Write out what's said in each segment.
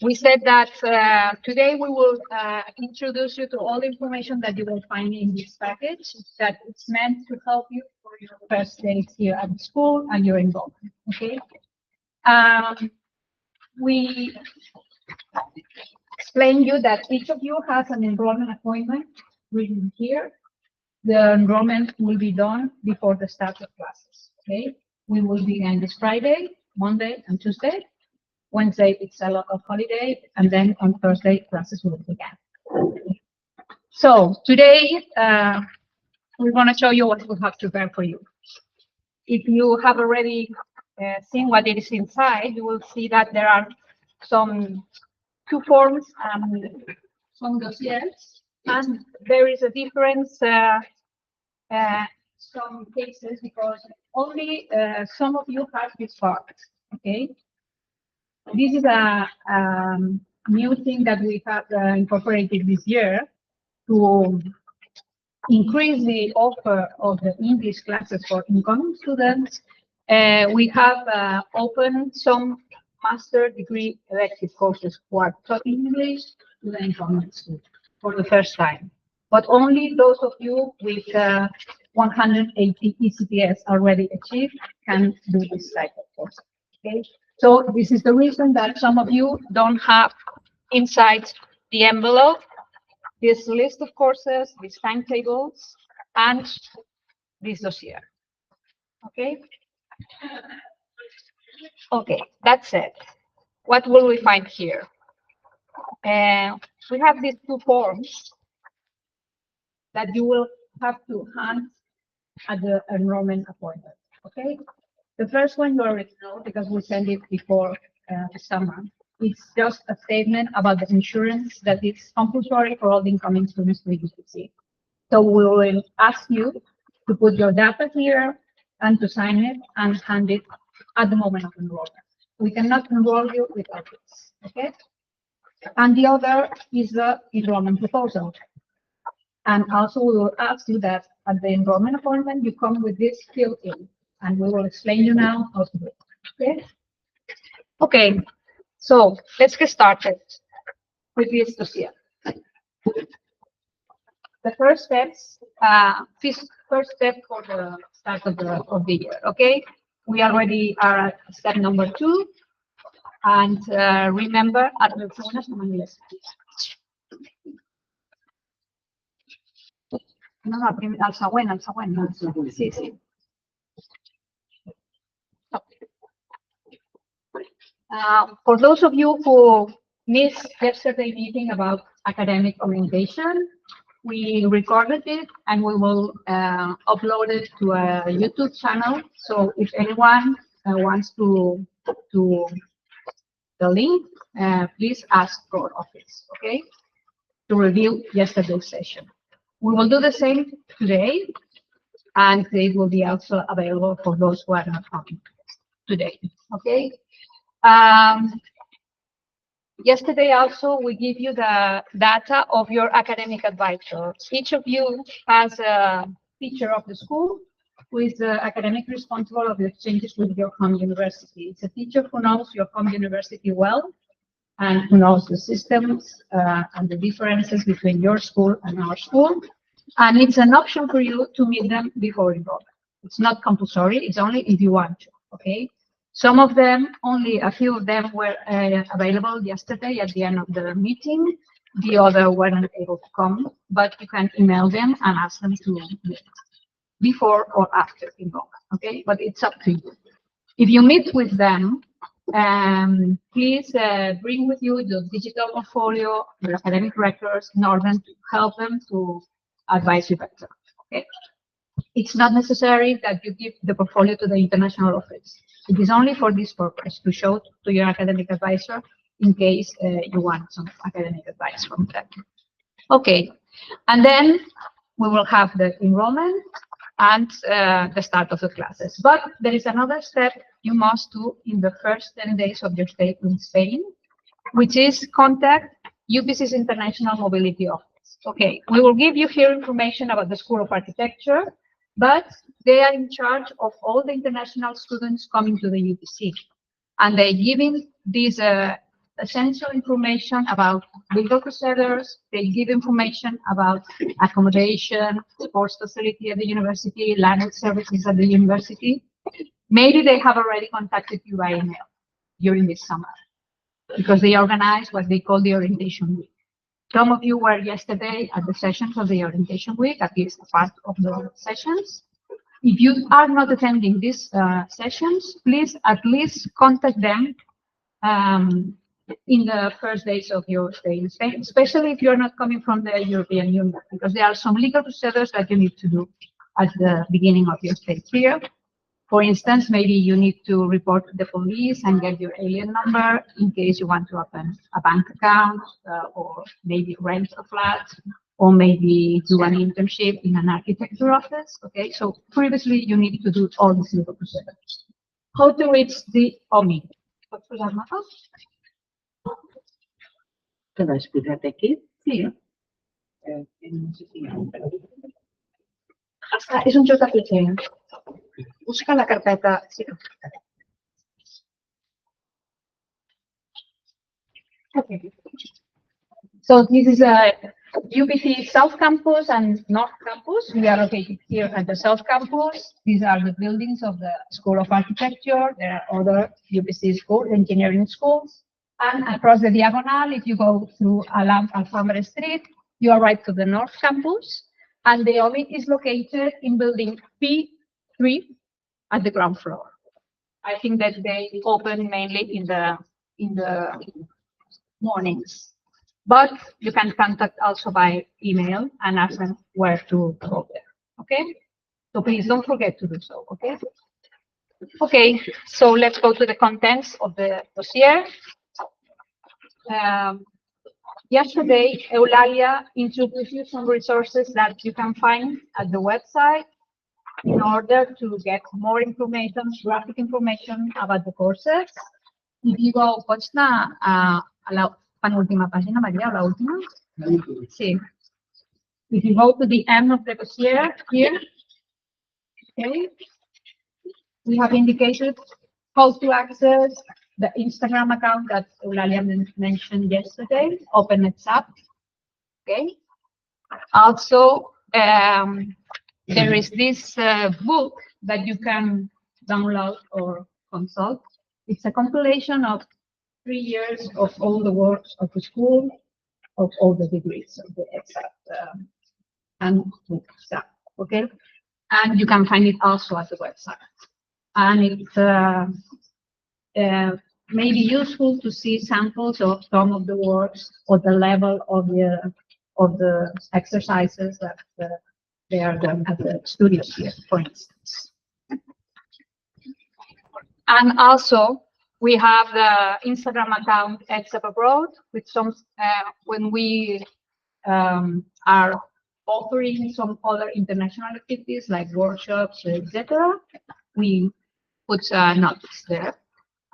We said that today we will introduce you to all the information that you will find in this package, that it's meant to help you for your first days here at the school and your enrollment, okay? We explain you that each of you has an enrollment appointment written here. The enrollment will be done before the start of classes, okay? We will begin this Friday, Monday, and Tuesday. Wednesday, it's a local holiday, and then on Thursday, classes will begin. So today, we're going to show you what we have prepared for you. If you have already seen what it is inside, you will see that there are two forms and some dossiers, and there is a difference some cases because only some of you have this part, okay? This is a new thing that we have incorporated this year to increase the offer of the English classes for incoming students. We have opened some master degree elective courses who are taught English to the incoming students for the first time. But only those of you with 180 ECTS already achieved can do this type of course, okay? So this is the reason that some of you don't have inside the envelope this list of courses, these timetables, and this dossier. Okay? Okay, that's it. What will we find here? We have these two forms that you will have to hand at the enrollment appointment. Okay? The first one you already know because we sent it before the summer. It's just a statement about the insurance that is compulsory for all the incoming students to UPC. So we will ask you to put your data here and to sign it and hand it at the moment of enrollment. We cannot enroll you without this, okay? And the other is the enrollment proposal. And also we will ask you that at the enrollment appointment, you come with this filled in, and we will explain you now how to do it, okay? Okay, so let's get started with this dossier. The first steps, first step for the start of the year, okay? We already are at step number 2, and remember, alza buena. Sí, sí. For those of you who missed yesterday's meeting about academic orientation, we recorded it and we will upload it to a YouTube channel. So if anyone wants to the link, please ask for our office, okay, to review yesterday's session. We will do the same today, and it will be also available for those who are not coming today, okay? Yesterday also, we give you the data of your academic advisor. Each of you has a teacher of the school who is the academic responsible of the exchanges with your home university. It's a teacher who knows your home university well and who knows the systems and the differences between your school and our school. And it's an option for you to meet them before enrollment. It's not compulsory, it's only if you want to, okay? Some of them, only a few of them were available yesterday at the end of the meeting. The other weren't able to come, but you can email them and ask them to meet before or after enrollment, okay? But it's up to you. If you meet with them, please bring with you your digital portfolio, your academic records, in order to help them to advise you better, okay? It's not necessary that you give the portfolio to the international office. It is only for this purpose, to show to your academic advisor in case you want some academic advice from them. Okay, and then we will have the enrollment and the start of the classes. But there is another step you must do in the first 10 days of your stay in Spain, which is contact UPC's International Mobility Office. Okay, we will give you here information about the School of Architecture, but they are in charge of all the international students coming to the UPC. And they're giving this essential information about legal procedures. They give information about accommodation, sports facility at the university, language services at the university. Maybe they have already contacted you by email during this summer because they organize what they call the orientation week. Some of you were yesterday at the sessions of the orientation week, at least a part of the sessions. If you are not attending these sessions, please at least contact them in the first days of your stay in Spain, especially if you're not coming from the European Union, because there are some legal procedures that you need to do at the beginning of your stay here. For instance, maybe you need to report to the police and get your alien number in case you want to open a bank account, or maybe rent a flat, or maybe do an internship in an architecture office. Okay, so previously you need to do all these legal procedures. How to reach the OMI? ¿Te lo explicaste aquí? Sí. No sé si Es un JPG. Busca la carpeta. Sí. Okay. So this is a UPC South Campus and North Campus. We are located here at the South Campus. These are the buildings of the School of Architecture. There are other UPC schools, engineering schools. And across the diagonal, if you go through Alhambra Street, you arrive to the North Campus. And the OMI is located in building P3 at the ground floor. I think that they open mainly in the mornings. But you can contact also by email and ask them where to go there. Okay? So please don't forget to do so. Okay? Okay, so let's go to the contents of the dossier. Yesterday, Eulalia introduced you some resources that you can find at the website in order to get more information, graphic information about the courses. If you go, pots anar a la penúltima pàgina, Maria, o la última? Sí. If you go to the end of the dossier here, okay, we have indicated how to access the Instagram account that Eulalia mentioned yesterday, Open ETSAB. Okay. Also, there is this book that you can download or consult. It's a compilation of 3 years of all the works of the school, of all the degrees of the ETSAB and ETSAB. Okay. And you can find it also at the website. And it's may be useful to see samples of some of the works or the level of the exercises that they are done at the studios here, for instance. And also, we have the Instagram account ETSAB Abroad, with some when we are offering some other international activities like workshops, etc. We put notes there,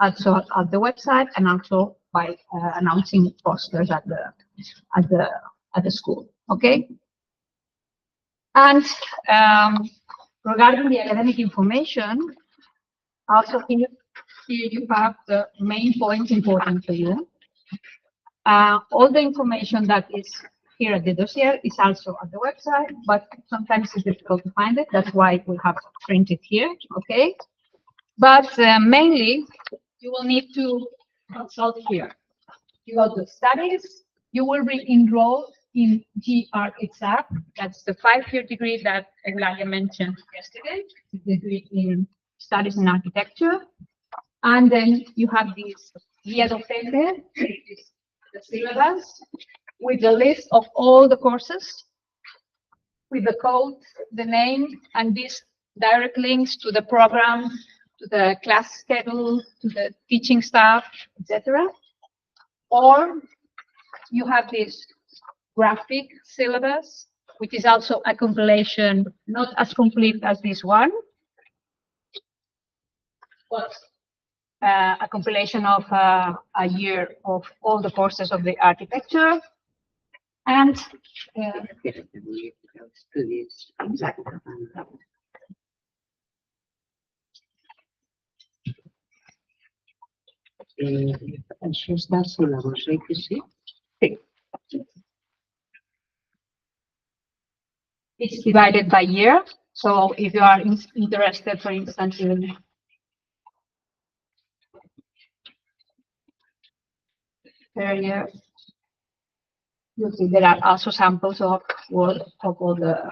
also at the website, and also by announcing posters at the school. Okay. And regarding the academic information, also here you have the main points important for you. All the information that is here at the dossier is also at the website, but sometimes it's difficult to find it. That's why we have printed here. Okay. But mainly, you will need to consult here. You go to studies, you will be enrolled in GR ETSAB. That's the 5-year degree that Eulalia mentioned yesterday, the degree in studies in architecture. And then you have this guía docente, which is the syllabus, with the list of all the courses, with the code, the name, and these direct links to the program, to the class schedule, to the teaching staff, etc. Or you have this graphic syllabus, which is also a compilation, not as complete as this one, but a compilation of a year of all the courses of the architecture. And exactly. Això està al síl·labus, que sí? It's divided by year. So if you are interested, for instance, in per year, you see there are also samples of all the.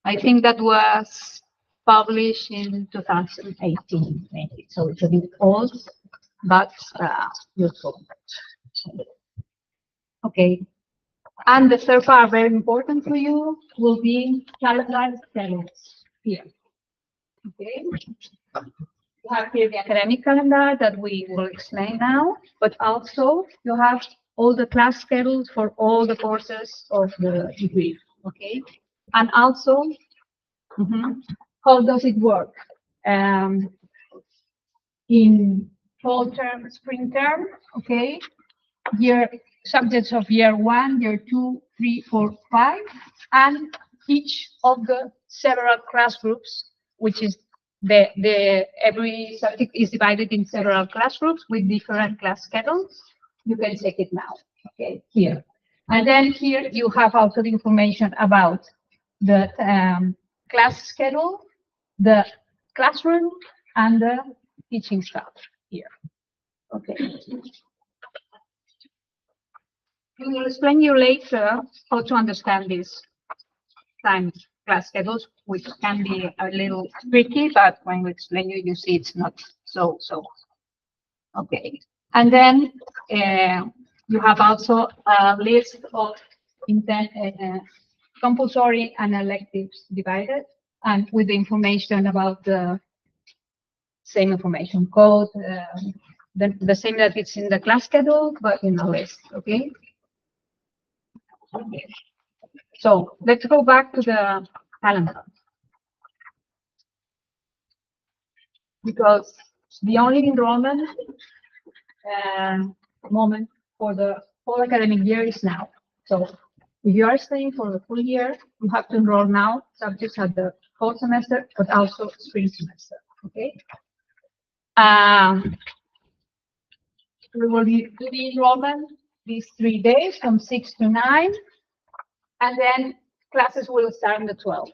I think that was published in 2018, maybe. So it's a bit old, but useful. Okay. And the third part, very important for you, will be calendar schedules here. Okay. You have here the academic calendar that we will explain now, but also you have all the class schedules for all the courses of the degree. Okay. And also, how does it work? In fall term, spring term, okay, year subjects of year 1, year 2, 3, 4, 5, and each of the several class groups, which is every subject is divided in several class groups with different class schedules. You can check it now, okay, here. And then here you have also the information about the class schedule, the classroom, and the teaching staff here. Okay. We will explain you later how to understand these time class schedules, which can be a little tricky, but when we explain you see it's not so. Okay. And then you have also a list of compulsory and electives divided, and with the information about the same information code, the same that it's in the class schedule, but in a list, okay? Okay. So let's go back to the calendar. Because the only enrollment moment for the whole academic year is now. So if you are studying for the full year, you have to enroll now subjects at the fall semester, but also spring semester, okay? We will do the enrollment these 3 days from 6 to 9, and then classes will start on the 12th.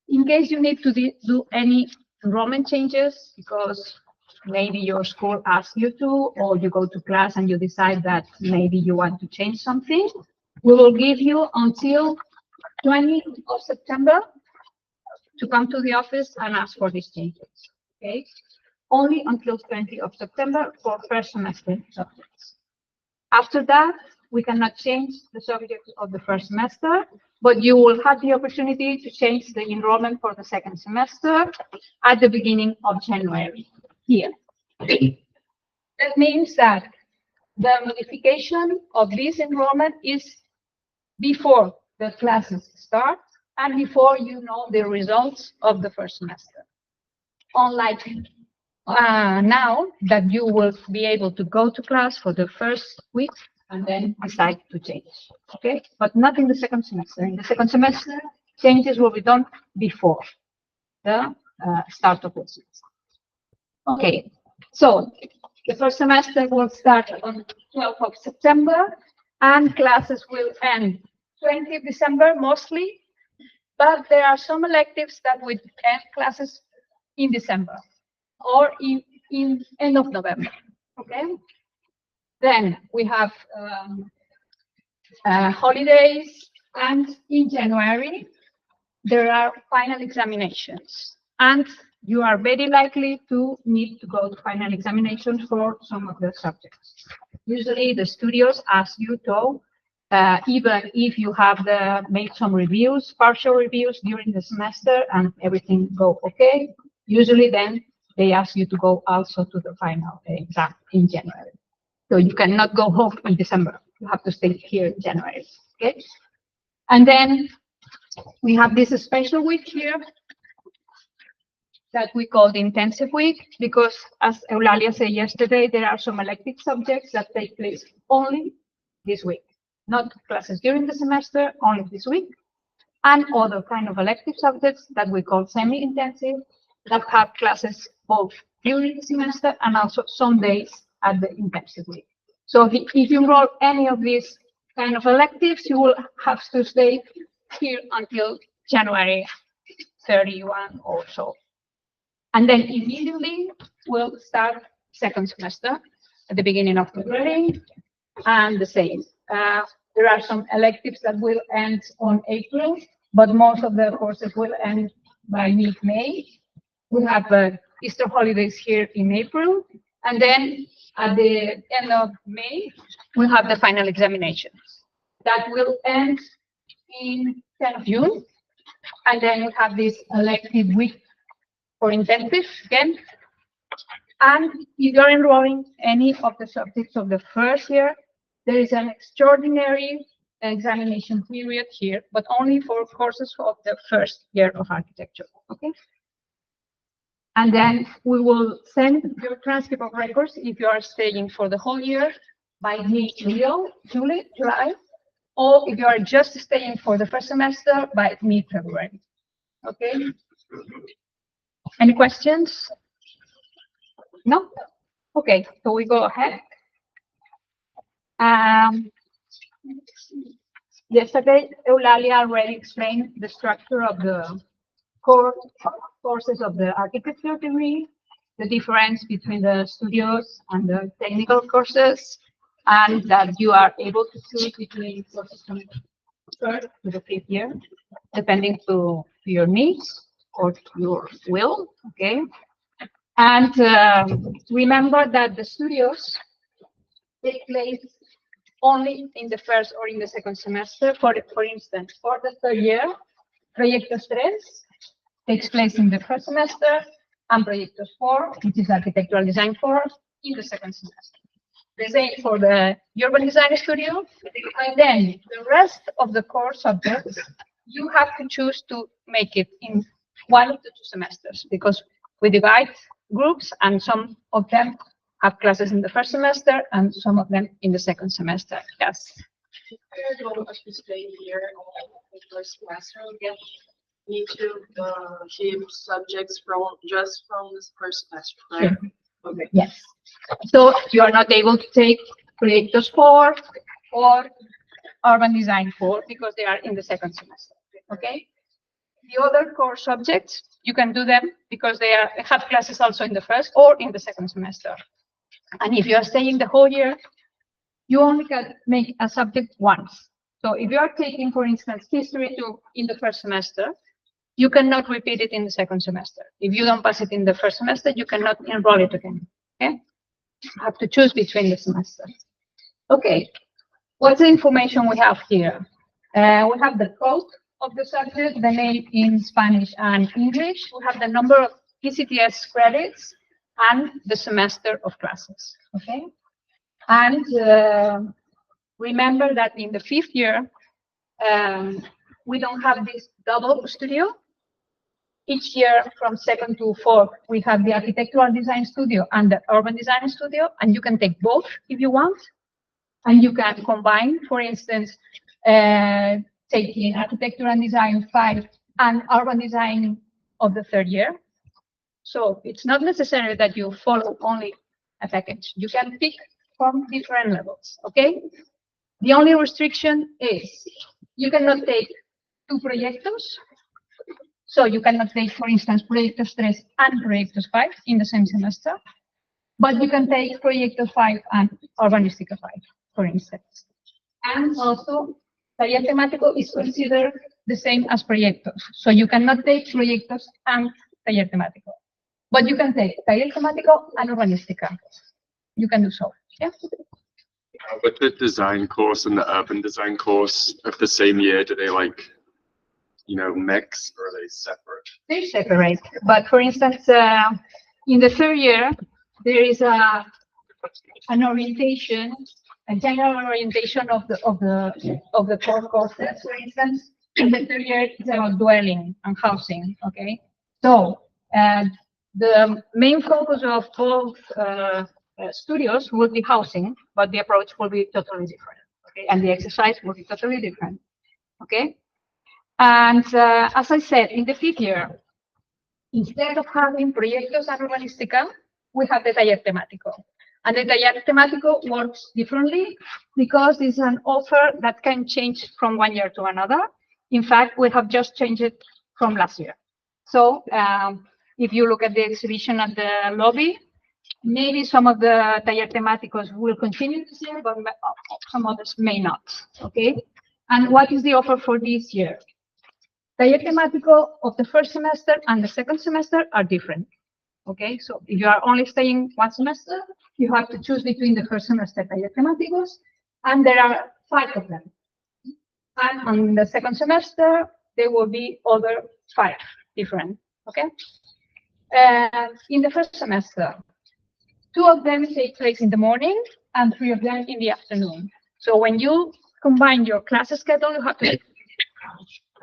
In case you need to do any enrollment changes, because maybe your school asks you to, or you go to class and you decide that maybe you want to change something, we will give you until 20th of September to come to the office and ask for these changes, okay? Only until 20th of September for first semester subjects. After that, we cannot change the subjects of the first semester, but you will have the opportunity to change the enrollment for the second semester at the beginning of January here. That means that the modification of this enrollment is before the classes start and before you know the results of the first semester. Unlike now that you will be able to go to class for the first week and then decide to change, okay? But not in the second semester. In the second semester, changes will be done before the start of the semester. Okay, so the first semester will start on 12th of September and classes will end 20th December mostly, but there are some electives that will end classes in December or in end of November, okay? Then we have holidays, and in January, there are final examinations. And you are very likely to need to go to final examinations for some of the subjects. Usually the studios ask you to, even if you have made some reviews, partial reviews during the semester and everything go okay, usually then they ask you to go also to the final exam in January. So you cannot go home in December. You have to stay here in January, okay? And then we have this special week here that we call the intensive week, because as Eulalia said yesterday, there are some elective subjects that take place only this week, not classes during the semester, only this week, and other kind of elective subjects that we call semi-intensive that have classes both during the semester and also some days at the intensive week. So if you enroll any of these kind of electives, you will have to stay here until January 31 or so. And then immediately we'll start second semester at the beginning of February, and the same. There are some electives that will end on April, but most of the courses will end by mid-May. We have Easter holidays here in April, and then at the end of May, we'll have the final examinations. That will end in 10th of June, and then we have this elective week for intensive again. And if you're enrolling any of the subjects of the first year, there is an extraordinary examination period here, but only for courses of the first year of architecture, okay? And then we will send your transcript of records if you are staying for the whole year by mid-July, or if you are just staying for the first semester by mid-February, okay? Any questions? No? Okay, so we go ahead. Yesterday, Eulalia already explained the structure of the core courses of the architecture degree, the difference between the studios and the technical courses, and that you are able to choose between courses from third to the fifth year, depending to your needs or your will, okay? And remember that the studios take place only in the first or in the second semester. For instance, for the third year, Proyectos 3 takes place in the first semester, and Proyectos 4, which is Architectural Design 4, in the second semester. The same for the Urban Design Studio, and then the rest of the core subjects, you have to choose to make it in one of the 2 semesters, because we divide groups, and some of them have classes in the first semester and some of them in the second semester. Yes. If you stay here in the first semester, you need to keep subjects from this first semester, right? Sure. Okay. Yes. So you are not able to take Proyectos 4 or Urban Design 4 because they are in the second semester. Okay. The other core subjects, you can do them because they have classes also in the first or in the second semester. And if you are staying the whole year, you only can make a subject once. So if you are taking, for instance, History 2 in the first semester, you cannot repeat it in the second semester. If you don't pass it in the first semester, you cannot enroll it again. Okay? You have to choose between the semesters. Okay. What's the information we have here? We have the code of the subject, the name in Spanish and English. We have the number of ECTS credits and the semester of classes, okay? And remember that in the fifth year, we don't have this double studio. Each year from second to fourth, we have the Architectural Design Studio and the Urban Design Studio, and you can take both if you want. And you can combine, for instance, taking Architecture and Design 5 and Urban Design of the third year. So it's not necessary that you follow only a package. You can pick from different levels, okay? The only restriction is you cannot take 2 proyectos. So you cannot take, for instance, Proyectos 3 and Proyectos 5 in the same semester. But you can take Proyectos 5 and Urbanística 5, for instance. And also, Taller Temático is considered the same as Proyectos. So you cannot take Proyectos and Taller Temático. But you can take Taller Temático and Urbanística. You can do so. Yeah. With the design course and the urban design course of the same year, do they mix, or are they separate? They're separate. But for instance, in the third year, there is an orientation, a general orientation of the core courses. For instance, in the third year, it's about dwelling and housing. Okay, so the main focus of both studios will be housing, but the approach will be totally different. Okay, and the exercise will be totally different. Okay, and as I said, in the fifth year, instead of having Proyectos and Urbanística, we have the taller temático. And the taller temático works differently because it's an offer that can change from one year to another. In fact, we have just changed it from last year. So if you look at the exhibition at the lobby, maybe some of the taller temáticos will continue this year, but some others may not, okay? And what is the offer for this year? Taller temático of the first semester and the second semester are different, okay? So if you are only staying one semester, you have to choose between the first semester taller temáticos, and there are 5 of them. And on the second semester, there will be other 5 different, okay? In the first semester, 2 of them take place in the morning and 3 of them in the afternoon. So when you combine your class schedule, you have to,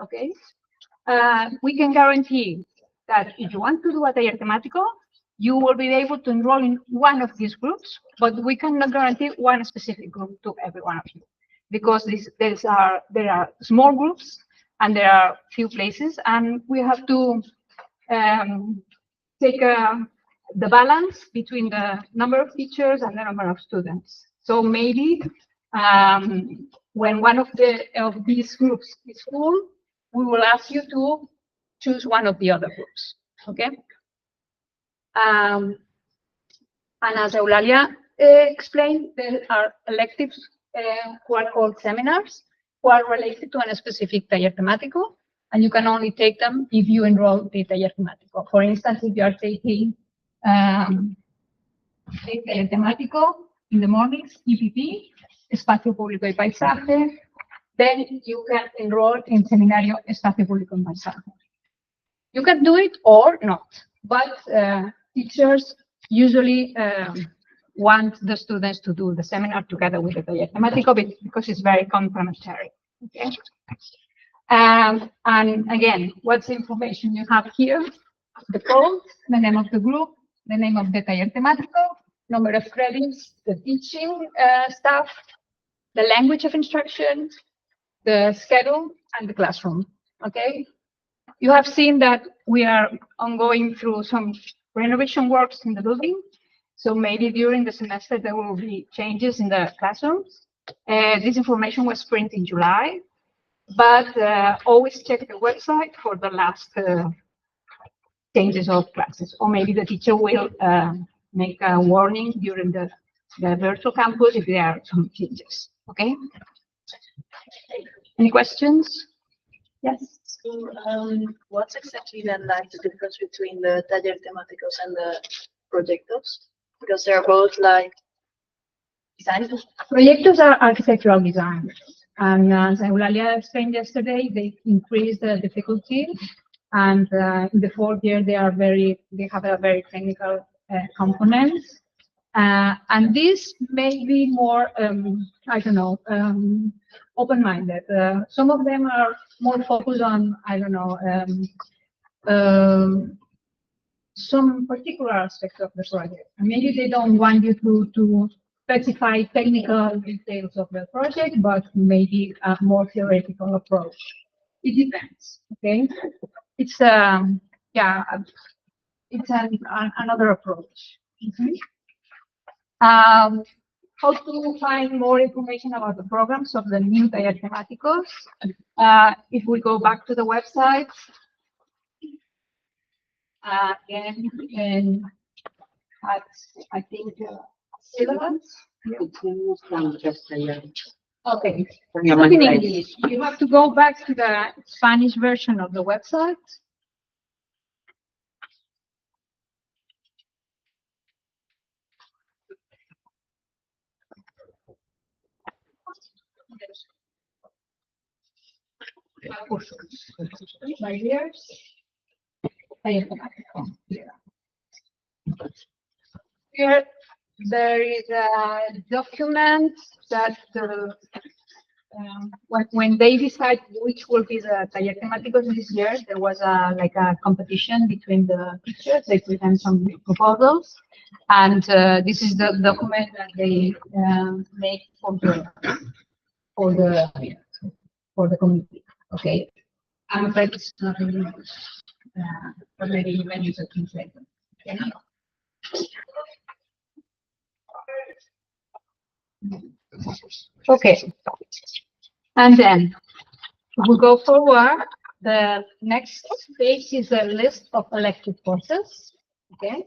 okay? We can guarantee that if you want to do a taller temático, you will be able to enroll in one of these groups, but we cannot guarantee one specific group to every one of you, because there are small groups and there are few places, and we have to take the balance between the number of teachers and the number of students. So maybe when one of these groups is full, we will ask you to choose one of the other groups, okay? And as Eulalia explained, there are electives who are called seminars, who are related to a specific taller temático, and you can only take them if you enroll the taller temático. For instance, if you are taking the taller temático in the mornings, EPP, Espacio Público y Paisaje, then you can enroll in Seminario Espacio Público y Paisaje. You can do it or not, but teachers usually want the students to do the seminar together with the taller temático because it's very complementary. Okay. And again, what's the information you have here? The code, the name of the group, the name of the taller temático, number of credits, the teaching staff, the language of instruction, the schedule, and the classroom. Okay. You have seen that we are ongoing through some renovation works in the building. So maybe during the semester, there will be changes in the classrooms. This information was printed in July, but always check the website for the last changes of classes. Or maybe the teacher will make a warning during the virtual campus if there are some changes, okay? Any questions? Yes. So, what's exactly then like the difference between the taller temáticos and the proyectos? Because they're both like design. Projectos are architectural design. And as Eulalia explained yesterday, they increase the difficulty. And in the 4th year, they have a very technical component. And this may be more, I don't know, open-minded. Some of them are more focused on, I don't know, some particular aspects of the project. And maybe they don't want you to specify technical details of the project, but maybe a more theoretical approach. It depends, okay? It's another approach. Mm-hmm. How to find more information about the programs of the new taller temáticos? If we go back to the website, and I think syllabus. Okay. Look in English. You have to go back to the Spanish version of the website. Here there is a document that when they decide which will be the taller temáticos this year, there was like a competition between the teachers. They present some proposals, and this is the document that they make for the committee. Okay, I'm afraid it's not in English, but maybe you can use a translator. Okay. Okay. And then we go forward. The next page is a list of elective courses. Okay.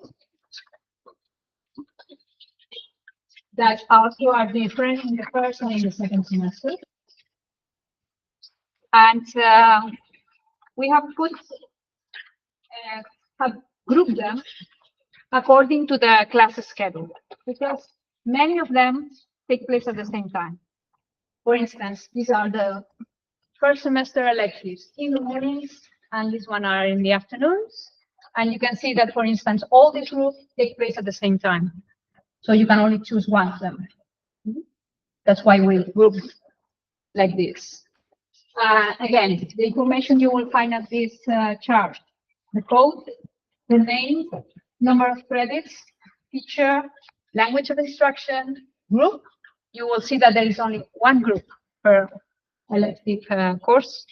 That also are different in the first and in the second semester. And we have grouped them according to the class schedule, because many of them take place at the same time. For instance, these are the first semester electives in the mornings, and this one are in the afternoons. And you can see that, for instance, all these groups take place at the same time. So you can only choose one of them. That's why we group like this. Again, the information you will find at this chart: the code, the name, number of credits, teacher, language of instruction, group. You will see that there is only one group per elective course,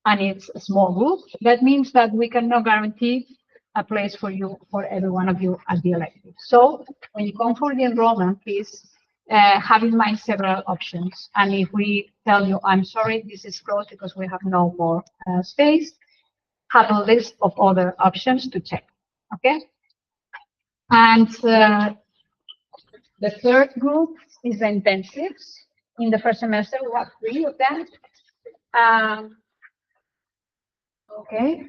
and it's a small group. That means that we cannot guarantee a place for you, for every one of you at the elective. So when you come for the enrollment, please have in mind several options. And if we tell you, I'm sorry, this is closed because we have no more space, have a list of other options to check. Okay. And the third group is the intensives. In the first semester, we have 3 of them. Okay.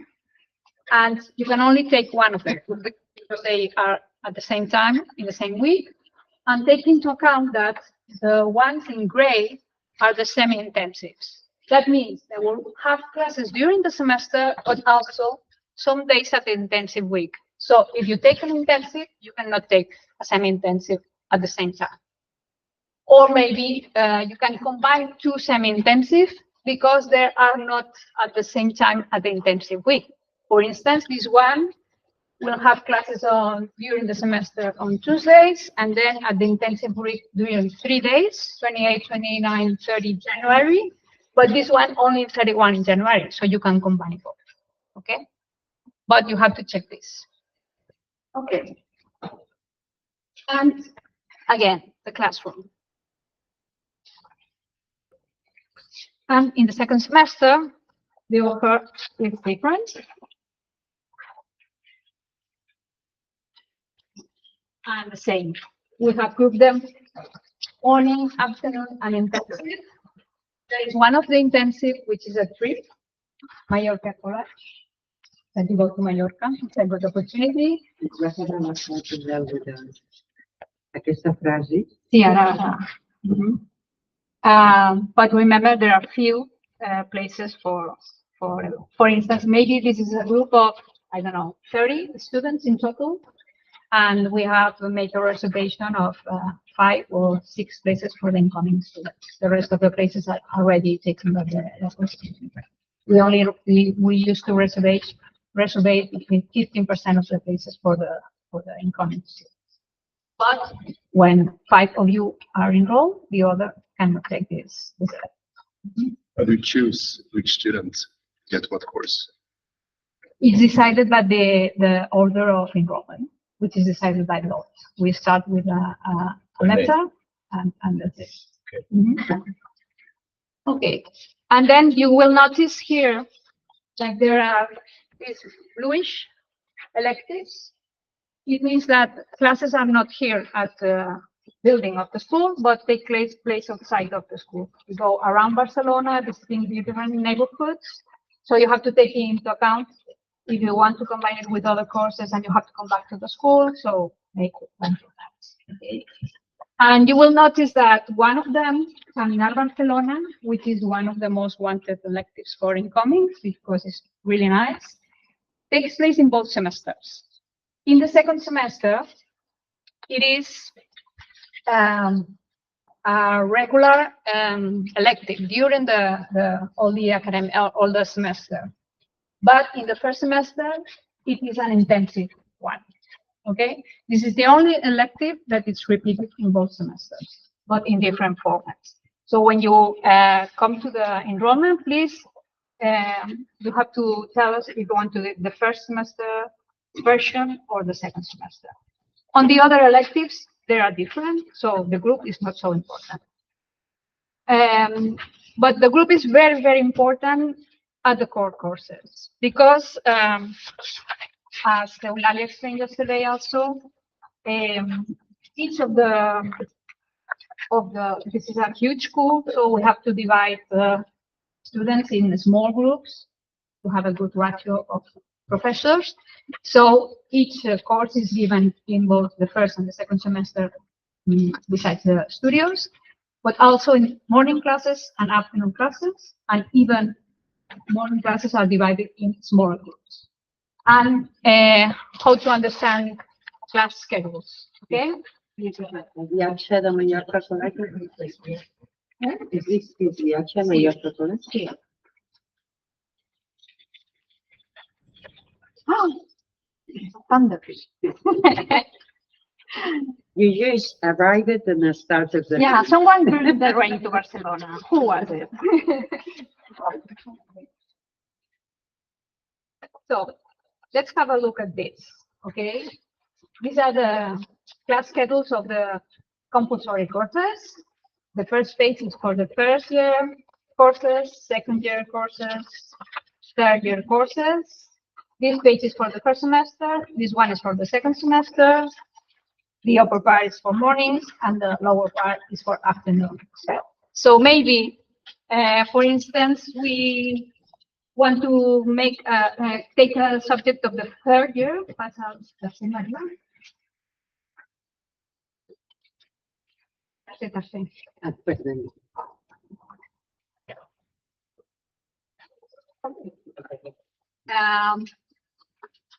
And you can only take one of them because they are at the same time in the same week. And take into account that the ones in gray are the semi-intensives. That means they will have classes during the semester, but also some days at the intensive week. So if you take an intensive, you cannot take a semi-intensive at the same time. Or maybe you can combine 2 semi-intensive because they are not at the same time at the intensive week. For instance, this one will have classes during the semester on Tuesdays, and then at the intensive week during 3 days, 28, 29, 30 January. But this one only 31 in January, so you can combine both. Okay, but you have to check this. Okay, and again, the classroom. And in the second semester, the offer is different. And the same. We have grouped them morning, afternoon, and intensive. There is one of the intensive, which is a trip, Mallorca college. That you go to Mallorca, it's a good opportunity. Aquesta frase. Sí, ara. But remember, there are few places for instance, maybe this is a group of, I don't know, 30 students in total. And we have made a reservation of 5 or 6 places for the incoming students. The rest of the places are already taken by the constitution. We used to reserve between 15% of the places for the incoming students. But when 5 of you are enrolled, the other cannot take this. How do you choose which students get what course? It's decided by the order of enrollment, which is decided by law. We start with a letter, and that's it. Okay. Okay, and then you will notice here that there are these bluish electives. It means that classes are not here at the building of the school, but take place outside of the school. You go around Barcelona, visiting the different neighborhoods. So you have to take into account if you want to combine it with other courses, and you have to come back to the school, so make plan for that. Okay. And you will notice that one of them, Caminar Barcelona, which is one of the most wanted electives for incoming because it's really nice, takes place in both semesters. In the second semester, it is a regular elective during all the semester. But in the first semester, it is an intensive one. Okay, this is the only elective that is repeated in both semesters, but in different formats. So when you come to the enrollment, please, you have to tell us if you want to do the first semester version or the second semester. On the other electives, they are different, so the group is not so important. But the group is very, very important at the core courses because, as Eulalia explained yesterday also, each of the, this is a huge school, so we have to divide the students in small groups to have a good ratio of professors. So each course is given in both the first and the second semester besides the studios, but also in morning classes and afternoon classes, and even morning classes are divided in smaller groups. And how to understand class schedules, okay? Viatge de Mallorca Soleil. Is this viatge a Mallorca Soleil? Oh, thunder. You just arrived and the start of the. Yeah, someone brought the rain to Barcelona. Who was it? So let's have a look at this, okay? These are the class schedules of the compulsory courses. The first page is for the first year courses, second year courses, third year courses. This page is for the first semester. This one is for the second semester. The upper part is for mornings and the lower part is for afternoons. So maybe, for instance, we want to make take a subject of the third year.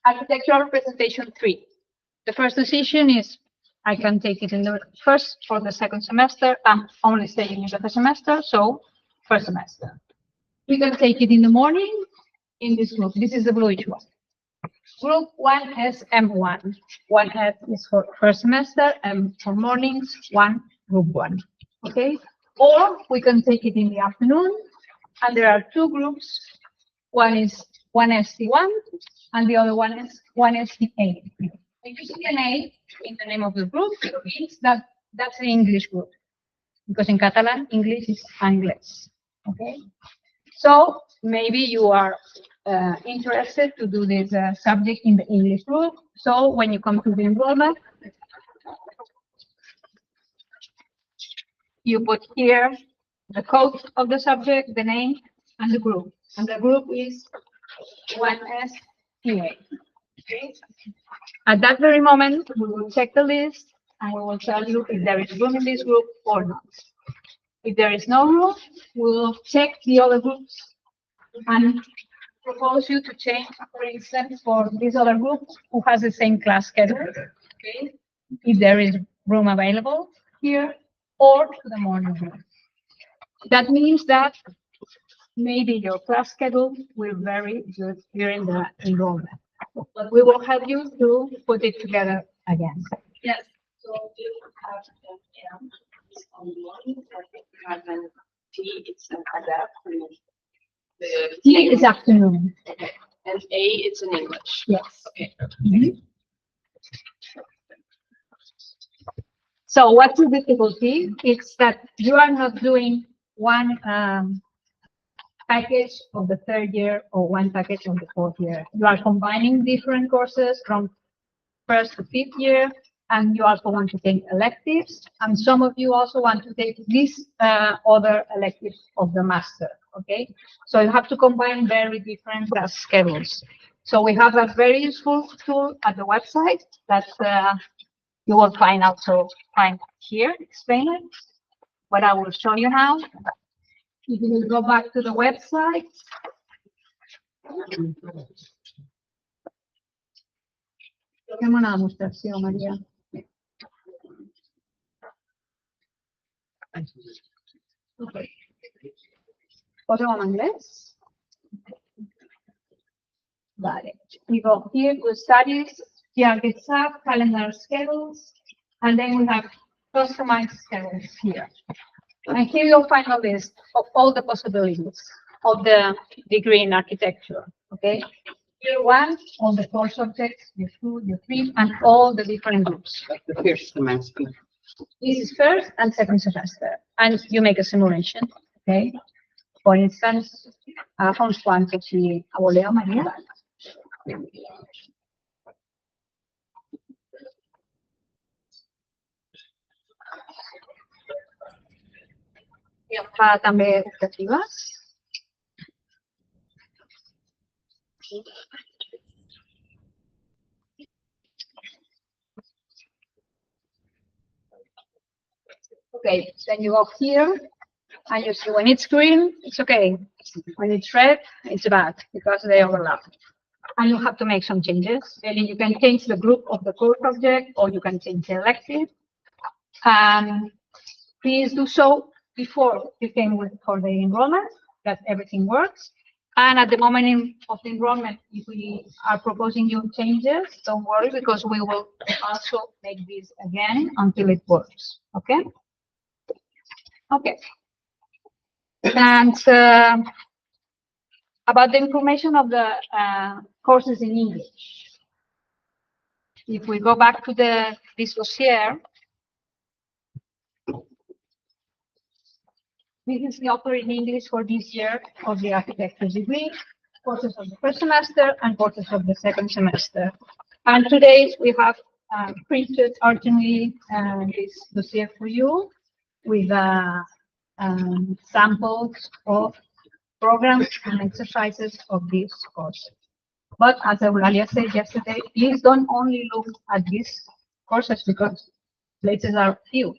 Architectural presentation 3. The first decision is I can take it in the first or the second semester. I'm only staying in the first semester, so first semester. We can take it in the morning in this group. This is the bluish one. Group 1S M1. 1F is for first semester, and for mornings, group 1. Okay? Or we can take it in the afternoon, and there are two groups. One is 1SC1, and the other one is 1SC8. If you see an A in the name of the group, it means that that's an English group, because in Catalan, English is Anglès. Okay? So maybe you are interested to do this subject in the English group. So when you come to the enrollment, you put here the code of the subject, the name, and the group. And the group is 1STA. Okay. At that very moment, we will check the list and we will tell you if there is room in this group or not. If there is no room, we will check the other groups and propose you to change, for instance, for this other group who has the same class schedule, okay, if there is room available here, or to the morning group. That means that maybe your class schedule will vary during the enrollment, but we will help you to put it together again. Yes, so you have M on the morning, I think you have an T, it's an adapt. T is afternoon. Okay. And A, it's in English. Yes. Okay. So what's the difficulty? It's that you are not doing one package of the third year or one package of the fourth year. You are combining different courses from first to fifth year, and you also want to take electives, and some of you also want to take these other electives of the master, okay? So you have to combine very different class schedules. So we have a very useful tool at the website that you will find here, explain it, what I will show you now. If you will go back to the website, Fem una demostració, Maria. Okay. Poseu en anglès. Vale. We go here to studies, here ETSAB, calendar schedules, and then we have customized schedules here. And here you'll find a list of all the possibilities of the degree in architecture, okay? Year one, all the 4 subjects, year 2, year 3, and all the different groups. The first semester. This is first and second semester, and you make a simulation, okay? For instance, fa uns quants així a voleo, Maria. I en fa també optatives. Okay, then you go here and you see when it's green, it's okay. When it's red, it's bad because they overlap. And you have to make some changes. And you can change the group of the core subject or you can change the elective. Please do so before you can wait for the enrollment, that everything works. And at the moment of the enrollment, if we are proposing you changes, don't worry because we will also make this again until it works. Okay? Okay. And about the information of the courses in English. If we go back to this dossier, this is the offer in English for this year of the architecture degree, courses of the first semester and courses of the second semester. And today we have printed urgently this dossier for you with samples of programs and exercises of this course. But as Eulalia said yesterday, please don't only look at these courses because places are few.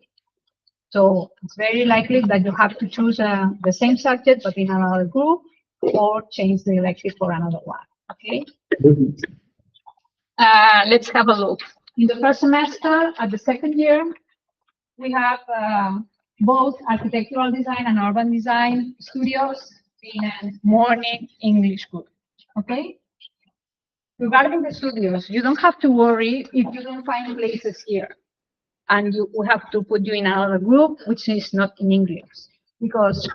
So it's very likely that you have to choose the same subject but in another group or change the elective for another one. Okay. Let's have a look. In the first semester, at the second year, we have both architectural design and urban design studios in a morning English group. Okay. Regarding the studios, you don't have to worry if you don't find places here. And we have to put you in another group, which is not in English. Because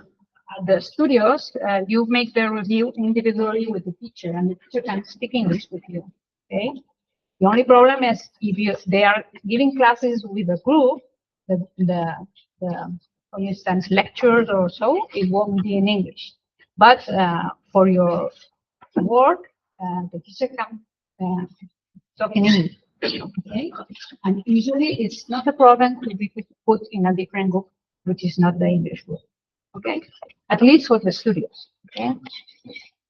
at the studios, you make the review individually with the teacher, and the teacher can speak English with you. Okay. The only problem is if they are giving classes with a group, for instance, lectures or so, it won't be in English. But for your work, the teacher can talk in English. Okay, and usually it's not a problem to be put in a different group, which is not the English group. Okay, at least for the studios. Okay,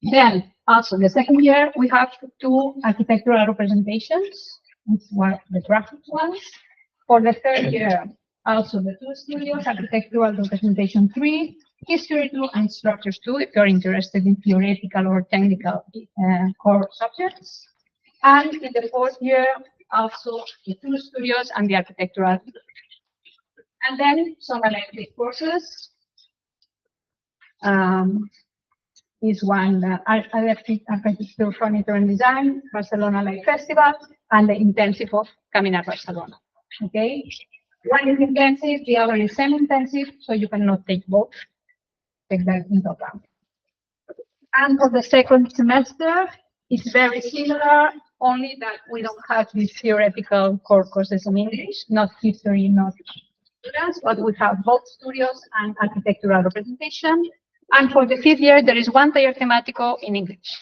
then also the second year we have 2 architectural representations, which were the graphic ones. For the third year, also the 2 studios, architectural representation 3, history 2, and structures 2, if you're interested in theoretical or technical core subjects. And in the fourth year, also the 2 studios and the architectural. And then some elective courses. Is one architecture, furniture and design, Barcelona Light Festival, and the intensive of Caminar Barcelona. Okay, one is intensive, the other is semi-intensive, so you cannot take both. Take that into account. And for the second semester, it's very similar, only that we don't have these theoretical core courses in English, not history, not students, but we have both studios and architectural representation. And for the 5th year, there is 1 taller temático in English.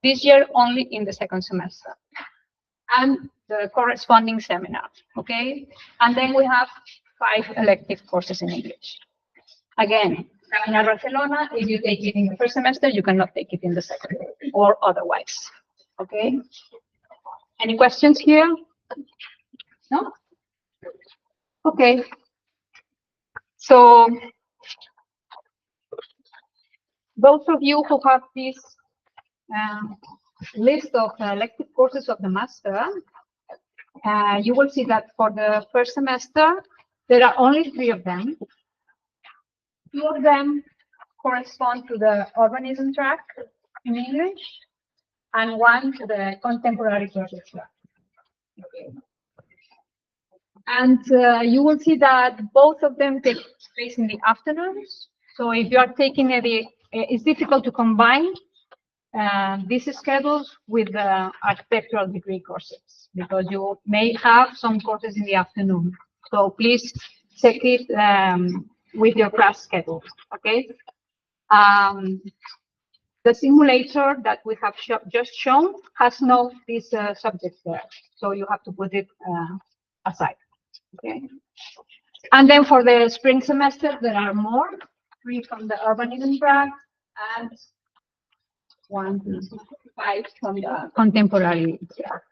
This year, only in the second semester. And the corresponding seminar, okay? And then we have 5 elective courses in English. Again, Caminar Barcelona, if you take it in the first semester, you cannot take it in the second, or otherwise. Okay? Any questions here? No? Okay. So, those of you who have this list of elective courses of the master, you will see that for the first semester, there are only 3 of them. 2 of them correspond to the urbanism track in English, and 1 to the contemporary project track. Okay. And you will see that both of them take place in the afternoons. So if you are taking it's difficult to combine this is scheduled with the architectural degree courses because you may have some courses in the afternoon. So please check it with your class schedule, okay? The simulator that we have just shown has no these subjects there, so you have to put it aside, okay? And then for the spring semester, there are more, 3 from the urbanism track and 1, 2, 5 from the contemporary track.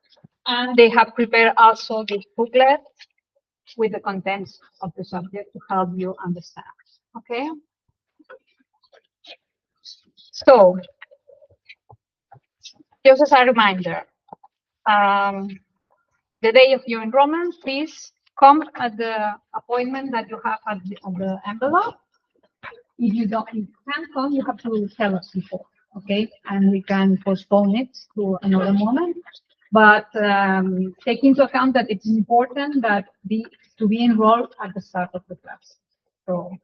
And they have prepared also the booklet with the contents of the subject to help you understand, okay? So, just as a reminder, the day of your enrollment, please come at the appointment that you have at the envelope. If you can't come, you have to tell us before, okay? And we can postpone it to another moment. But take into account that it's important that to be enrolled at the start of the class. So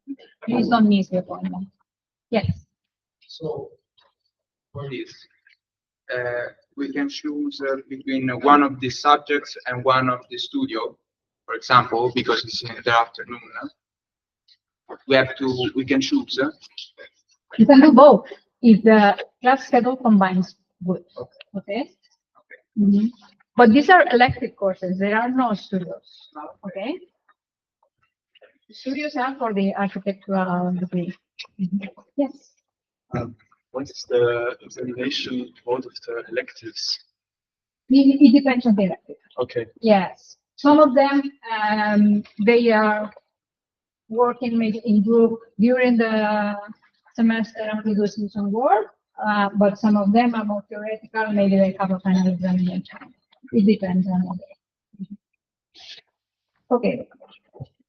please don't miss the appointment. Yes. So for this, we can choose between one of the subjects and one of the studio, for example, because it's in the afternoon. We can choose. You can do both if the class schedule combines both. Okay. Mm-hmm. But these are elective courses. There are no studios. Okay. The studios are for the architectural degree. Mm-hmm. Yes. What is the examination mode of the electives? It depends on the elective. Okay. Yes. Some of them, they are working maybe in group during the semester and producing some work, but some of them are more theoretical. Maybe they have a final examination. It depends on the day. Okay.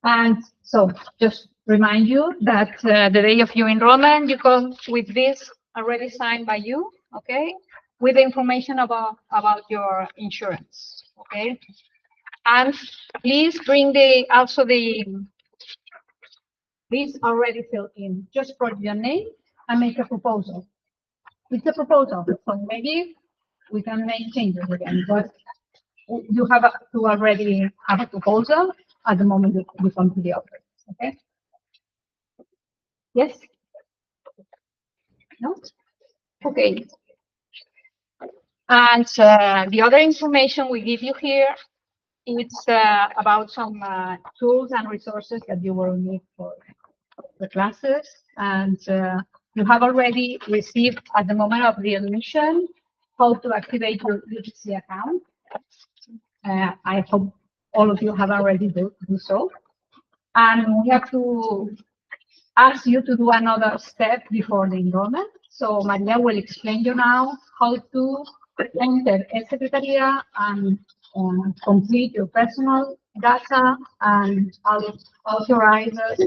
And so just remind you that the day of your enrollment, you come with this already signed by you, okay, with the information about your insurance, okay. And please bring please already fill in, just put your name and make a proposal. It's a proposal, so maybe we can make changes again, but you have to already have a proposal at the moment you come to the office, okay? Yes? No? Okay. And the other information we give you here, it's about some tools and resources that you will need for the classes. And you have already received at the moment of the admission how to activate your UPC account. I hope all of you have already do so. And we have to ask you to do another step before the enrollment. So Maria will explain you now how to enter Secretaría and complete your personal data and authorize us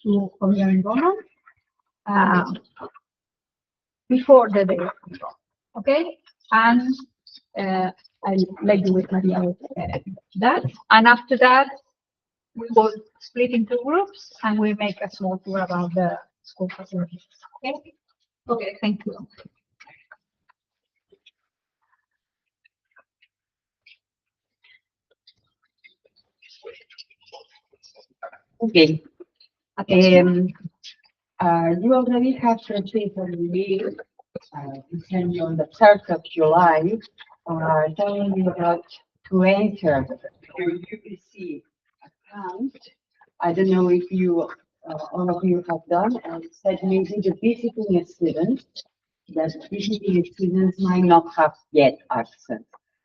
for your enrollment before the day of enrollment. Okay? And I'll let you with Maria with that. And after that, we will split into groups and we make a small tour about the school facilities. Okay? Okay, thank you. Okay. You already have received a mail sent on the 3rd of July telling you about to enter your UPC account. I don't know if you, all of you have done, and it said maybe the visiting students, that visiting students might not have yet access.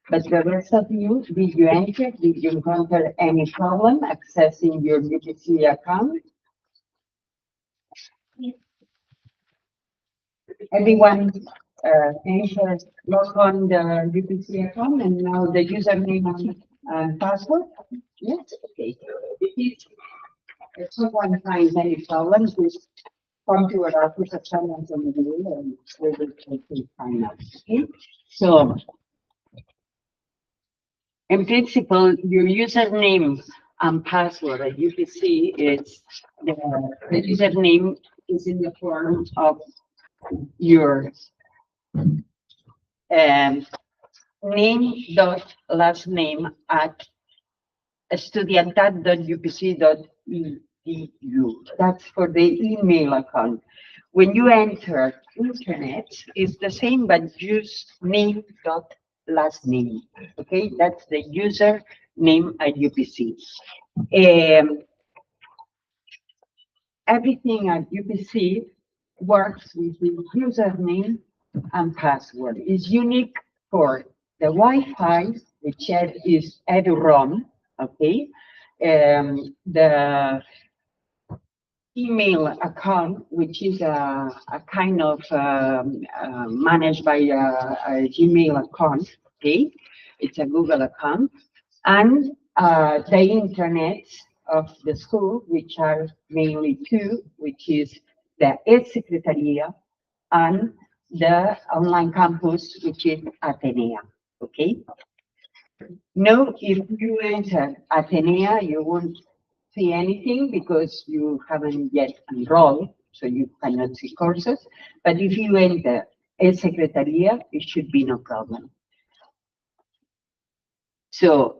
But the rest of you, did you enter? Did you encounter any problem accessing your UPC account? Everyone entered, log on the UPC account, and now the username and password? Yes, okay. If someone finds any problems, just come to our office of someone's on the video and we will take it find out. Okay, so in principle, your username and password at UPC is the username is in the form of your name dot last name at studiantat.upc.edu. That's for the email account. When you enter internet, it's the same, but use name dot last name. Okay, that's the user name at UPC. Everything at UPC works with the username and password. It's unique for the Wi-Fi, which is EduROM, okay? The email account, which is a kind of managed by a Gmail account, okay? It's a Google account. And the internet of the school, which are mainly two, which is the ETSAB and the online campus, which is Atenea, okay? Now, if you enter Atenea, you won't see anything because you haven't yet enrolled, so you cannot see courses. But if you enter ETSAB, it should be no problem. So,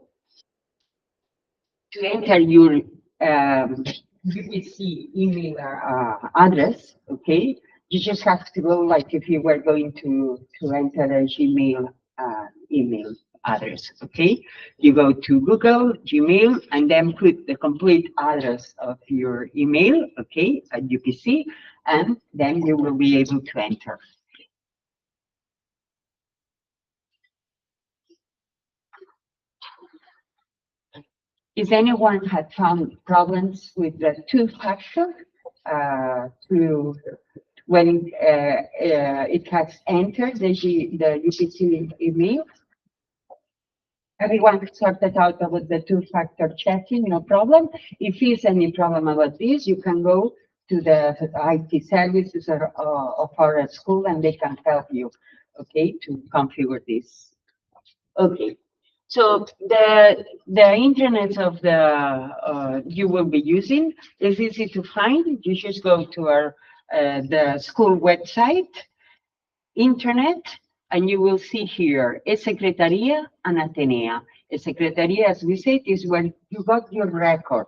to enter your UPC email address, okay, you just have to go like if you were going to enter a Gmail email address, okay? You go to Google, Gmail, and then put the complete address of your email, okay, at UPC, and then you will be able to enter. Is anyone had found problems with the two-factor when it has entered the UPC email? Everyone sorted out about the two-factor checking, no problem. If there's any problem about this, you can go to the IT services of our school and they can help you, okay, to configure this. Okay. So the internet of the you will be using is easy to find. You just go to our the school website, internet, and you will see here Secretaría and Atenea. Secretaría, as we said, is where you got your record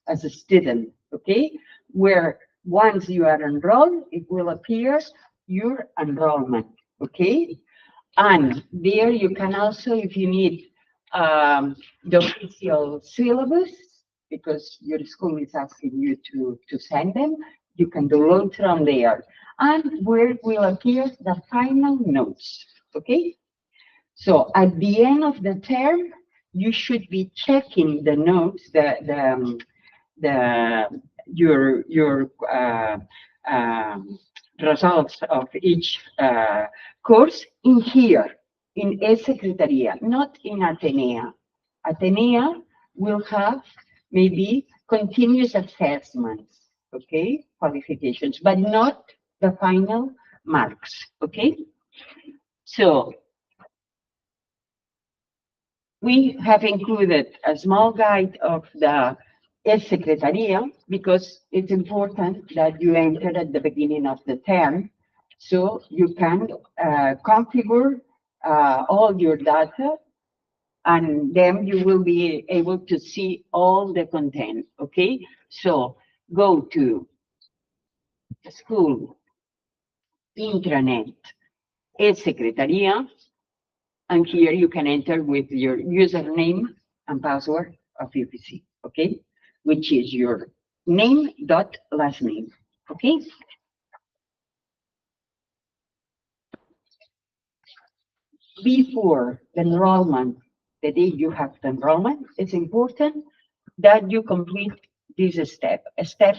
as a student, okay? Where once you are enrolled, it will appear your enrollment, okay? And there you can also, if you need the official syllabus, because your school is asking you to send them, you can download from there. And where will appear the final notes, okay? So at the end of the term, you should be checking the notes, your results of each course in here, in Secretaría, not in Atenea. Atenea will have maybe continuous assessments, okay, qualifications, but not the final marks, okay? So we have included a small guide of the Secretaría because it's important that you enter at the beginning of the term so you can configure all your data, and then you will be able to see all the content, okay? So go to the school intranet Secretaría, and here you can enter with your username and password of UPC, okay? Which is your name dot last name, okay? Before the enrollment, the day you have the enrollment, it's important that you complete this step, step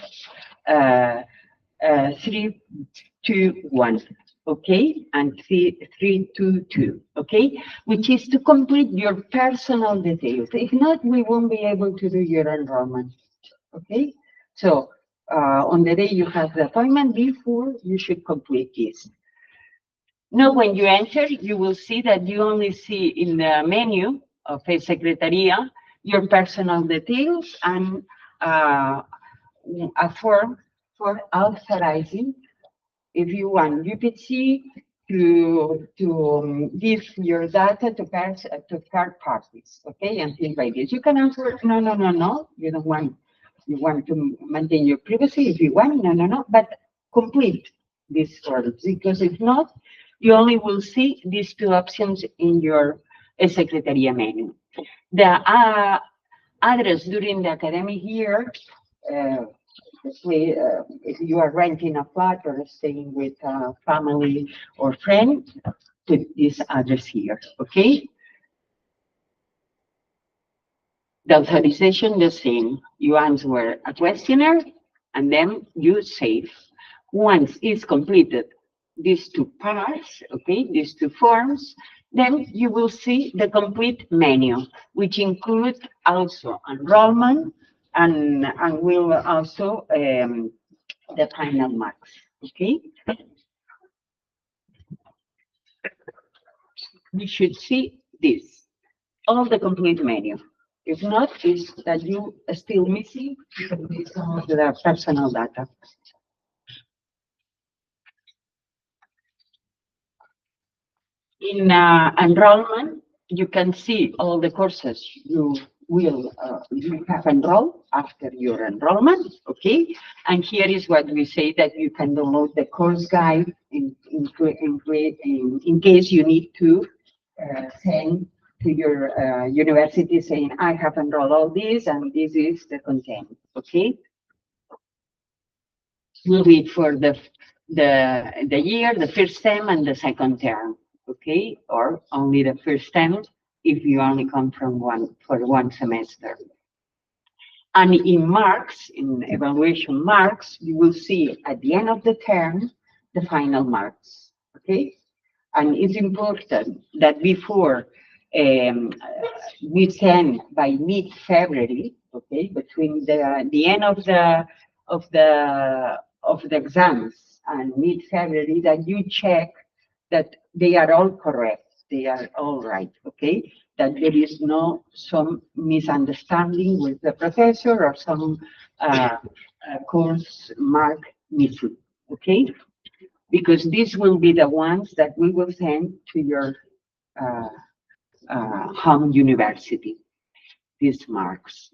321, okay, and 322, okay, which is to complete your personal details. If not, we won't be able to do your enrollment, okay? So on the day you have the appointment, before you should complete this. Now, when you enter, you will see that you only see in the menu of a Secretaría your personal details and a form for authorizing if you want UPC give your data to third parties, okay, and things like this. You can answer no, no, no, no. You don't want, you want to maintain your privacy. If you want, no, no, no, but complete these forms, because if not, you only will see these two options in your Secretaria menu. The address during the academic year, if you are renting a flat or staying with a family or friend, put this address here, okay? The authorization, the same. You answer a questionnaire and then you save. Once it's completed, these two parts, okay, these two forms, then you will see the complete menu, which includes also enrollment and will also the final marks, okay? You should see this, all the complete menu. If not, is that you are still missing some of the personal data. In enrollment, you can see all the courses you have enrolled after your enrollment, okay? And here is what we say, that you can download the course guide in case you need to send to your university saying, I have enrolled all this and this is the content, okay? We'll read for the year, the first term and the second term, okay? Or only the first term if you only come from for one semester. And in marks, in evaluation marks, you will see at the end of the term, the final marks, okay? And it's important that before we send by mid-February, okay, between the end of the exams and mid-February, that you check that they are all correct, they are all right, okay? That there is no some misunderstanding with the professor or some course mark missing, okay? Because these will be the ones that we will send to your home university, these marks.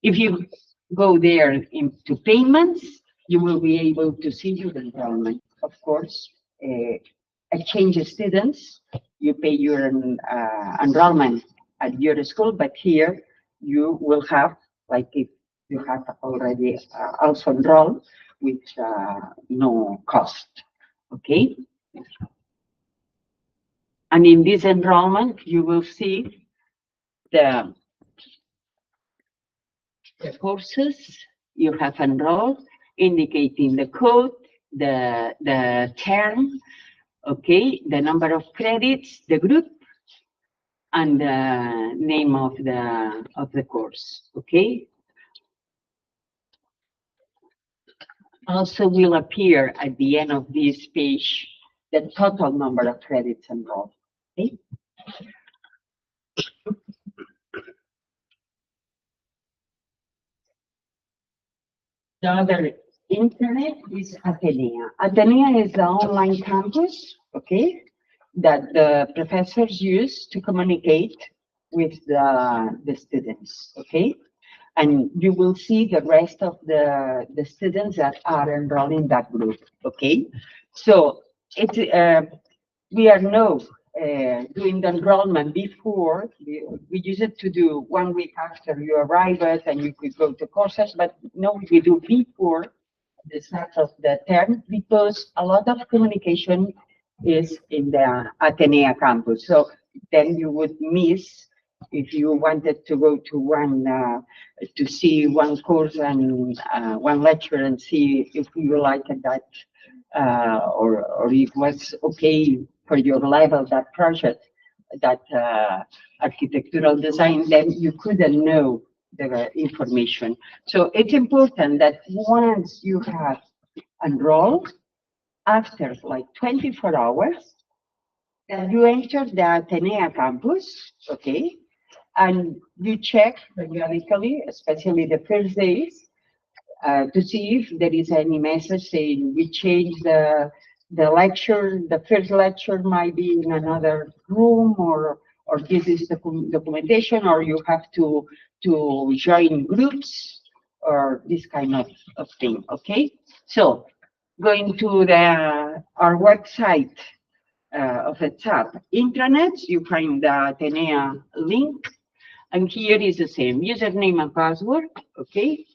If you go there into payments, you will be able to see your enrollment. Of course, exchange students, you pay your enrollment at your school, but here you will have, like if you have already also enrolled, with no cost, okay? And in this enrollment, you will see the courses you have enrolled, indicating the code, the term, okay, the number of credits, the group, and the name of the course, okay? Also will appear at the end of this page the total number of credits enrolled, okay? The other internet is Atenea. Atenea is the online campus, okay, that the professors use to communicate with the students, okay? And you will see the rest of the students that are enrolled in that group, okay? So it's, we are now doing the enrollment before. We used it to do 1 week after you arrive and you could go to courses, but now we do before the start of the term, because a lot of communication is in the Atenea campus. So then you would miss, if you wanted to go to one, to see one course and one lecture and see if you liked that, or it was okay for your level, that project, that architectural design, then you couldn't know the information. So it's important that once you have enrolled, after like 24 hours, then you enter the Atenea campus, okay? And you check periodically, especially the first days, to see if there is any message saying we changed the the first lecture might be in another room, or this is the documentation, or you have to join groups, or this kind of thing. Okay, so going to our website of ETSAB intranet, you find the Atenea link, and here is the same username and password. Okay,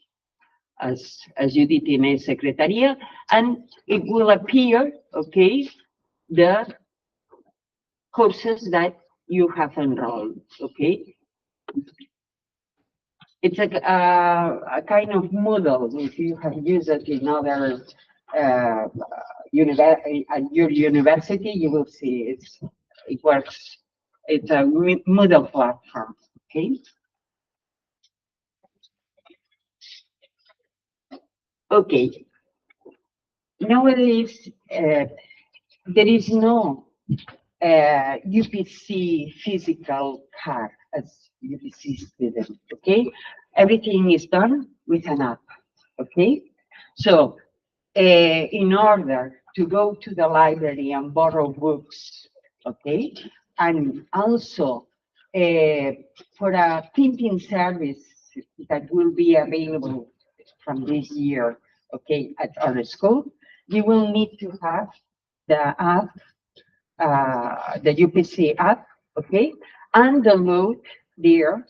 as you did in a Secretaria, and it will appear, okay, the courses that you have enrolled. Okay, it's a kind of model. If you have used it in other at your university, you will see it works. It's a Moodle platform. Okay. Okay. Nowadays, there is no UPC physical card as UPC student. Okay, everything is done with an app. Okay, so in order to go to the library and borrow books, okay, and also for a printing service that will be available from this year, okay, at our school, you will need to have the app, the UPC app, okay, and download there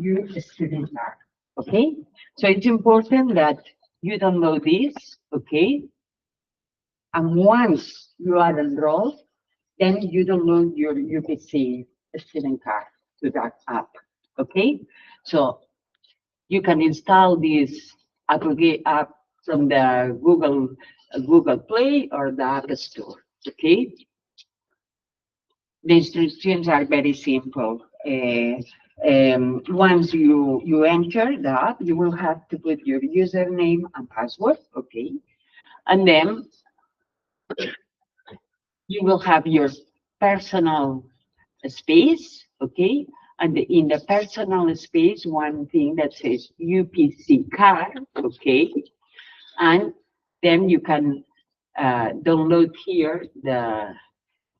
your student card, okay? So it's important that you download this, okay? And once you are enrolled, then you download your UPC student card to that app, okay? So you can install this app from the Google Play or the App Store, okay? The instructions are very simple. Once you enter the app, you will have to put your username and password, okay? And then you will have your personal space, okay? And in the personal space, one thing that says UPC card, okay? And then you can download here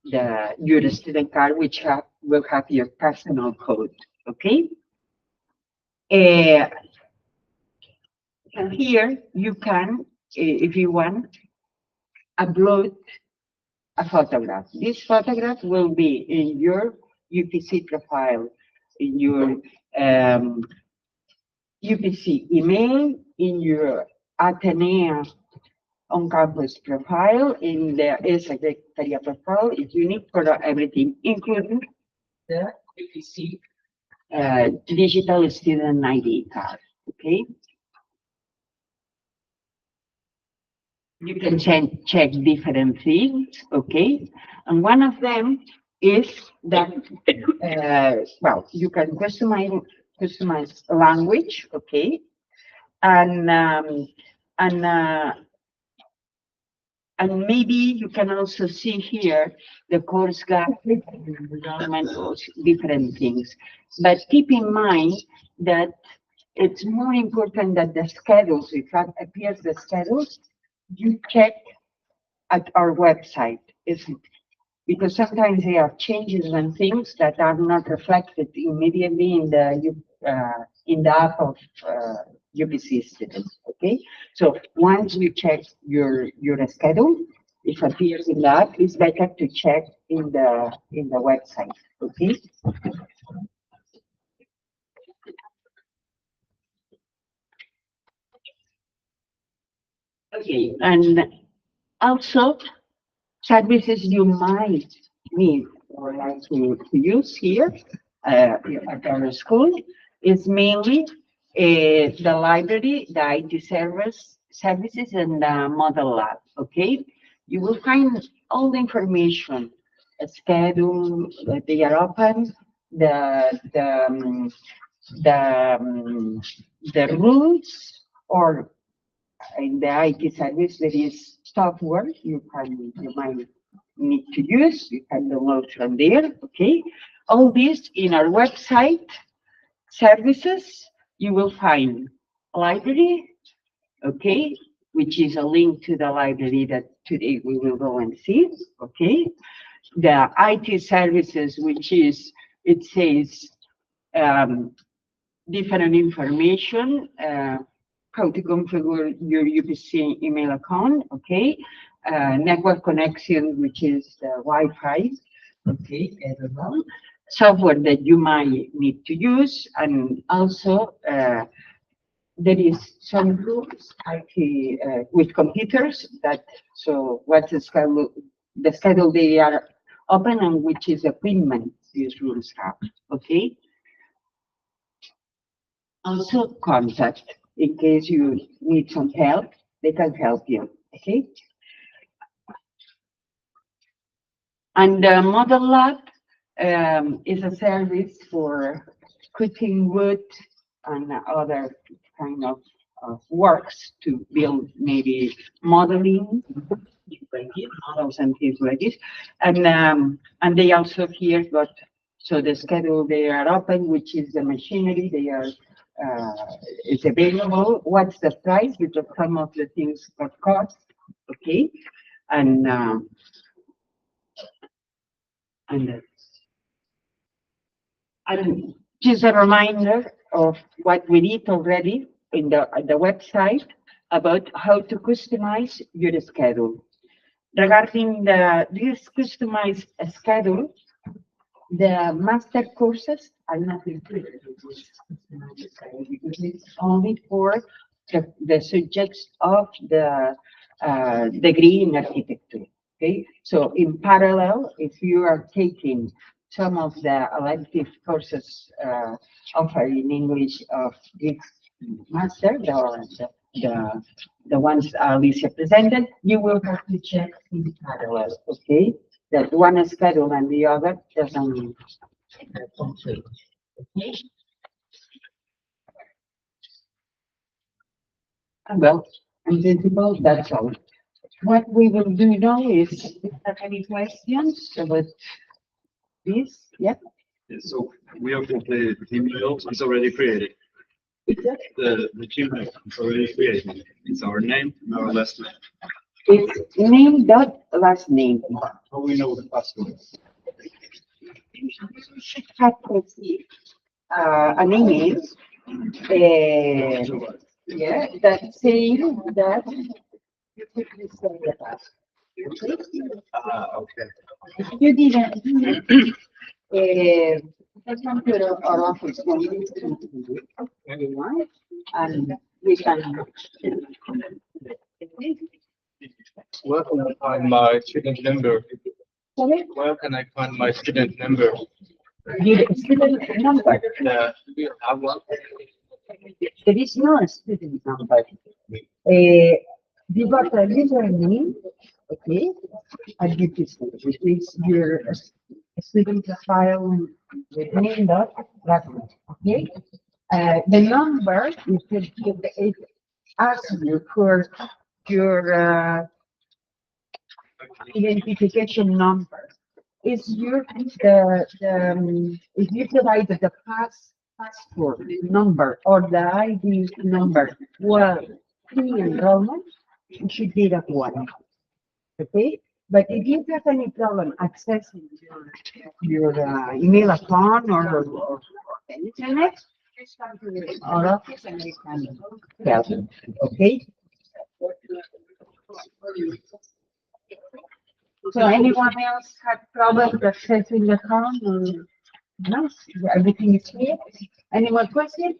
your student card, which will have your personal code, okay? And here you can, if you want, upload a photograph. This photograph will be in your UPC profile, in your UPC email, in your Atenea on-campus profile, in the Secretaria profile. It's unique for everything, including the UPC digital student ID card, okay? You can check different things, okay? And one of them is that, well, you can customize language, okay? And maybe you can also see here the course guide, enrollment, different things. But keep in mind that it's more important that the schedules, if that appears the schedules, you check at our website, because sometimes there are changes and things that are not reflected immediately in the app of UPC students. Okay, so once you check your schedule, if it appears in the app, it's better to check in the website. Okay. Okay, and also services you might need or like to use here at our school is mainly the library, the IT services, and the model lab. Okay, you will find all the information, a schedule, they are open, the rules, or in the IT service there is software you might need to use. You can download from there. Okay, all this in our website. Services, you will find library, okay, which is a link to the library that today we will go and see, okay? The IT services, which is, it says, different information, how to configure your UPC email account, okay? Network connection, which is the Wi-Fi, okay, everyone. Software that you might need to use, and also there is some groups IT with computers that, so what's the schedule they are open and which is equipment these rooms have, okay? Also contact, in case you need some help, they can help you, okay? And the Model Lab is a service for cutting wood and other kind of works to build maybe modeling, models and things like this. And they also here got, so the schedule they are open, which is the machinery they are is available. What's the price? Because some of the things got cost, okay? And just a reminder of what we did already in the website about how to customize your schedule. Regarding this customized schedule, the master courses are not included in this customized schedule because it's only for the subjects of the degree in architecture. Okay, so in parallel, if you are taking some of the elective courses offered in English of this master, the ones Alicia presented, you will have to check in parallel, okay? That one schedule and the other doesn't conflict, okay? Well, in principle, that's all. What we will do now is, if you have any questions about this, yeah? So we have the email is already created. The Gmail is already created. It's our name and our last name. It's name dot last name. How we know the password? You should have received an email, yeah, that saying that you could reset the password. Okay. If you didn't, the computer or office will be anyone, and we can. Where can I find my student number? Sorry? Where can I find my student number? Your student number. Do you have one? There is no student number. You got a username, okay, and UPC, which is your student file with name dot last name, okay? The number you could give it asks you for your identification number. Is your if you provided the passport number or the ID number well pre-enrollment, you should be that one. Okay, but if you have any problem accessing your email account or the internet, just come to our office and we can help you. Okay. So anyone else had problems accessing the account or no? Everything is clear? Any more questions?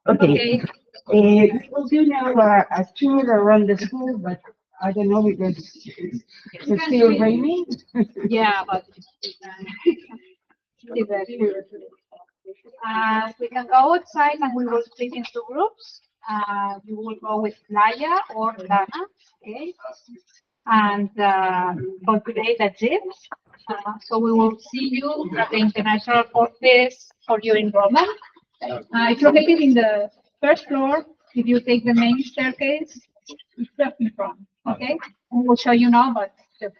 Okay. We will do now a tour around the school, but I don't know because it's still raining. Yeah, but we can go outside and we will split into groups. You will go with Laia or Lana, okay? And for today, that's it. So we will see you at the international office for your enrollment. It's located in the first floor. If you take the main staircase, it's just in front, okay? And we'll show you now, but just